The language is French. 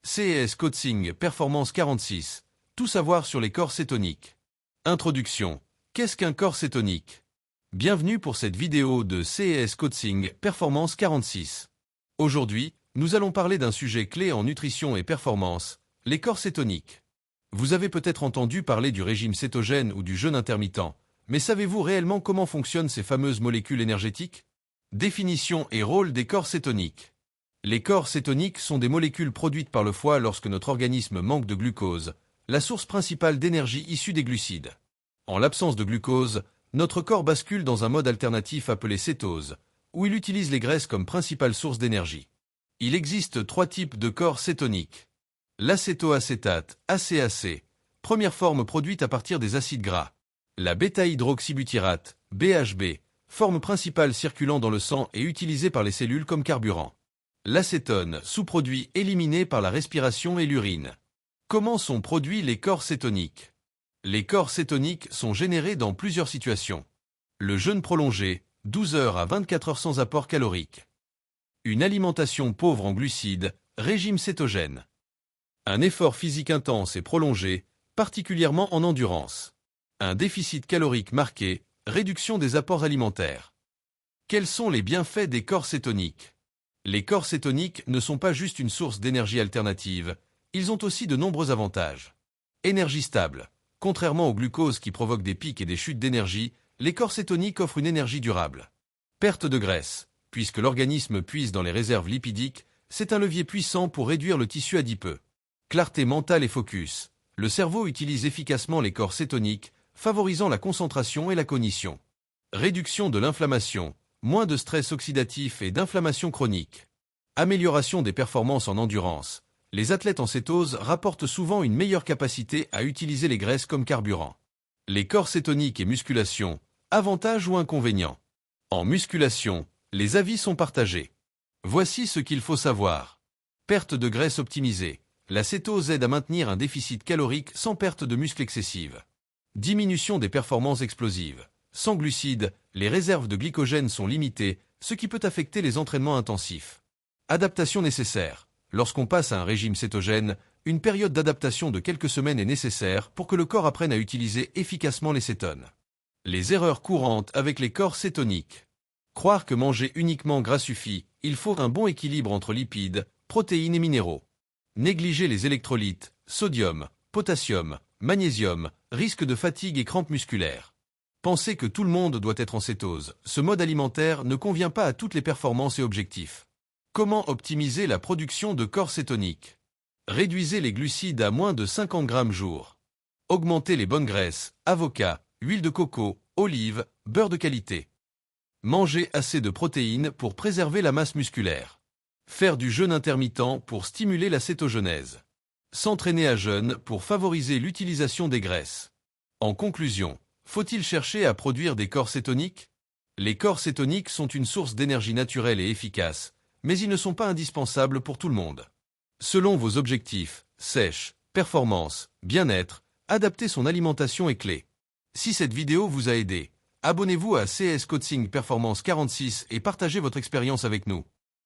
CES Coaching Performance 46. Tout savoir sur les corps cétoniques. Introduction. Qu'est-ce qu'un corps cétonique? Bienvenue pour cette vidéo de CES Coaching Performance 46. Aujourd'hui, nous allons parler d'un sujet clé en nutrition et performance, les corps cétoniques. Vous avez peut-être entendu parler du régime cétogène ou du jeûne intermittent, mais savez-vous réellement comment fonctionnent ces fameuses molécules énergétiques? Définition et rôle des corps cétoniques. Les corps cétoniques sont des molécules produites par le foie lorsque notre organisme manque de glucose, la source principale d'énergie issue des glucides. En l'absence de glucose, notre corps bascule dans un mode alternatif appelé cétose, où il utilise les graisses comme principale source d'énergie. Il existe trois types de corps cétoniques. L'acétoacétate, ACAC, première forme produite à partir des acides gras. La bêta-hydroxybutyrate, BHB, forme principale circulant dans le sang et utilisée par les cellules comme carburant. L'acétone, sous-produit éliminé par la respiration et l'urine. Comment sont produits les corps cétoniques? Les corps cétoniques sont générés dans plusieurs situations. Le jeûne prolongé, 12 heures à 24 heures sans apport calorique. Une alimentation pauvre en glucides, régime cétogène. Un effort physique intense et prolongé, particulièrement en endurance. Un déficit calorique marqué, réduction des apports alimentaires. Quels sont les bienfaits des corps cétoniques? Les corps cétoniques ne sont pas juste une source d'énergie alternative, ils ont aussi de nombreux avantages. Énergie stable. Contrairement au glucose qui provoque des pics et des chutes d'énergie, les corps cétoniques offrent une énergie durable. Perte de graisse. Puisque l'organisme puise dans les réserves lipidiques, c'est un levier puissant pour réduire le tissu adipeux. Clarté mentale et focus. Le cerveau utilise efficacement les corps cétoniques, favorisant la concentration et la cognition. Réduction de l'inflammation. Moins de stress oxydatif et d'inflammation chronique. Amélioration des performances en endurance. Les athlètes en cétose rapportent souvent une meilleure capacité à utiliser les graisses comme carburant. Les corps cétoniques et musculation, avantages ou inconvénients? En musculation, les avis sont partagés. Voici ce qu'il faut savoir. Perte de graisse optimisée. La cétose aide à maintenir un déficit calorique sans perte de muscle excessive. Diminution des performances explosives. Sans glucides, les réserves de glycogène sont limitées, ce qui peut affecter les entraînements intensifs. Adaptation nécessaire. Lorsqu'on passe à un régime cétogène, une période d'adaptation de quelques semaines est nécessaire pour que le corps apprenne à utiliser efficacement les cétones. Les erreurs courantes avec les corps cétoniques. Croire que manger uniquement gras suffit, il faut un bon équilibre entre lipides, protéines et minéraux. Négliger les électrolytes, sodium, potassium, magnésium, risque de fatigue et crampes musculaires. Penser que tout le monde doit être en cétose, ce mode alimentaire ne convient pas à toutes les performances et objectifs. Comment optimiser la production de corps cétoniques? Réduisez les glucides à moins de 50 grammes jour. Augmentez les bonnes graisses, avocat, huile de coco, olive, beurre de qualité. Mangez assez de protéines pour préserver la masse musculaire. Faire du jeûne intermittent pour stimuler la cétogenèse. S'entraîner à jeûne pour favoriser l'utilisation des graisses. En conclusion, faut-il chercher à produire des corps cétoniques? Les corps cétoniques sont une source d'énergie naturelle et efficace, mais ils ne sont pas indispensables pour tout le monde. Selon vos objectifs, sèche, performance, bien-être, adapter son alimentation est clé. Si cette vidéo vous a aidé, abonnez-vous à CES Coaching Performance 46 et partagez votre expérience avec nous.